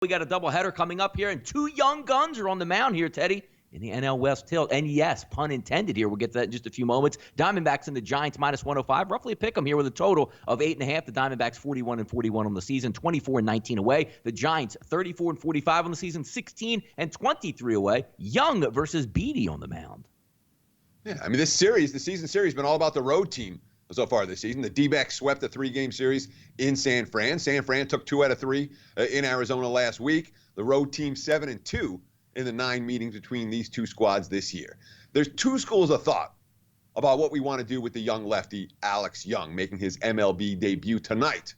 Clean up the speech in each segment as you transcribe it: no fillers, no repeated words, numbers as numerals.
We got a doubleheader coming up here, and two young guns are on the mound here, Teddy, in the NL West tilt. And yes, pun intended here. We'll get to that in just a few moments. Diamondbacks and the Giants minus 105. Roughly a pick 'em here with a total of 8.5. The Diamondbacks 41-41 on the season, 24-19 away. The Giants 34-45 on the season, 16-23 away. Young versus Beatty on the mound. Yeah, I mean, the season series has been all about the road team so far this season. The D-backs swept the 3-game series in San Fran. San Fran took 2 out of 3 in Arizona last week. The road team 7-2 in the 9 meetings between these two squads this year. There's 2 schools of thought about what we want to do with the young lefty, Alex Young, making his MLB debut tonight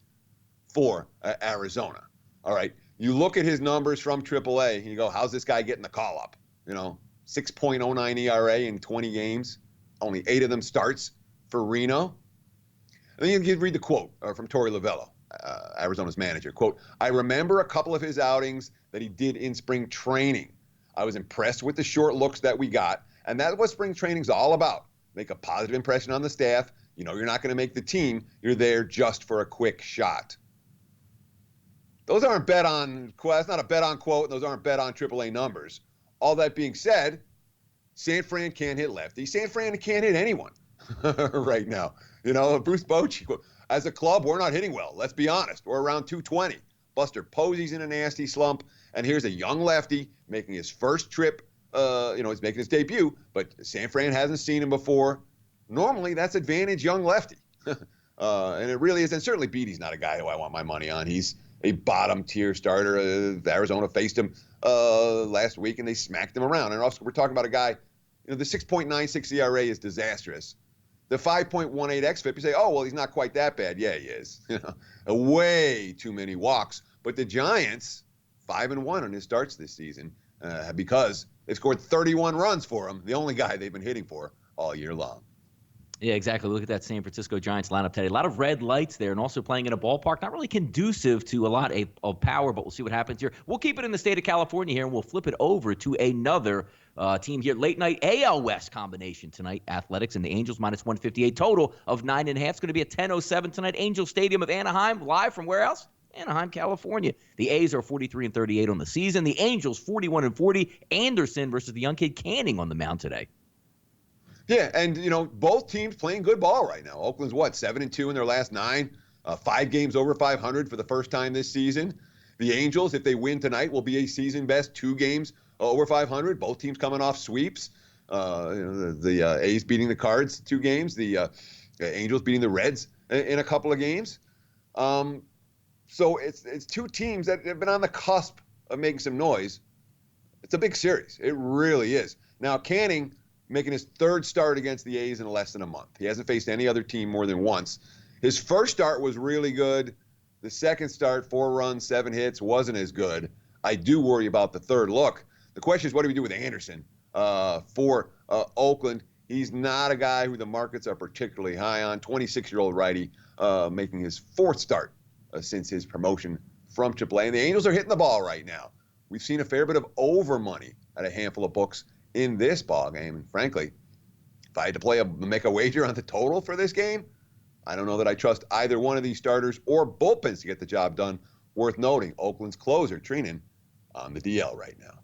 for Arizona. All right, you look at his numbers from AAA, and you go, how's this guy getting the call up? 6.09 ERA in 20 games, only 8 of them starts for Reno. And then you read the quote from Torey Lovello, Arizona's manager. Quote, I remember a couple of his outings that he did in spring training. I was impressed with the short looks that we got, and that's what spring training's all about. Make a positive impression on the staff. You're not going to make the team. You're there just for a quick shot. Those aren't bet on, that's not a bet on quote, and those aren't bet on AAA numbers. All that being said, San Fran can't hit lefty. San Fran can't hit anyone right now. Bruce Bochy, as a club, we're not hitting well. Let's be honest. We're around 220. Buster Posey's in a nasty slump, and here's a young lefty making his first trip. He's making his debut, but San Fran hasn't seen him before. Normally, that's advantage young lefty. And it really is. And certainly Beatty's not a guy who I want my money on. He's a bottom-tier starter. Arizona faced him last week, and they smacked him around. And also, we're talking about a guy, the 6.96 ERA is disastrous. The 5.18 xFIP, you say, oh, well, he's not quite that bad. Yeah, he is. Way too many walks. But the Giants, 5-1 on his starts this season because they scored 31 runs for him, the only guy they've been hitting for all year long. Yeah, exactly. Look at that San Francisco Giants lineup today. A lot of red lights there, and also playing in a ballpark not really conducive to a lot of power, but we'll see what happens here. We'll keep it in the state of California here, and we'll flip it over to another team here. Late night AL West combination tonight. Athletics and the Angels minus 158. Total of 9.5. It's going to be at 10:07 tonight. Angel Stadium of Anaheim, live from where else? Anaheim, California. The A's are 43-38 on the season. The Angels 41-40. Anderson versus the young kid Canning on the mound today. Yeah, and, both teams playing good ball right now. Oakland's, 7-2 in their last 9, 5 games over 500 for the first time this season. The Angels, if they win tonight, will be a season best 2 games over 500. Both teams coming off sweeps. The A's beating the Cards 2 games. The Angels beating the Reds in a couple of games. So it's 2 teams that have been on the cusp of making some noise. It's a big series. It really is. Now, Canning making his 3rd start against the A's in less than a month. He hasn't faced any other team more than once. His first start was really good. The second start, 4 runs, 7 hits, wasn't as good. I do worry about the third look. The question is, what do we do with Anderson for Oakland? He's not a guy who the markets are particularly high on. 26-year-old righty making his 4th start since his promotion from AAA. And the Angels are hitting the ball right now. We've seen a fair bit of over money at a handful of books in this ball game. And frankly, if I had to make a wager on the total for this game, I don't know that I trust either one of these starters or bullpens to get the job done. Worth noting, Oakland's closer, Treinen, on the DL right now.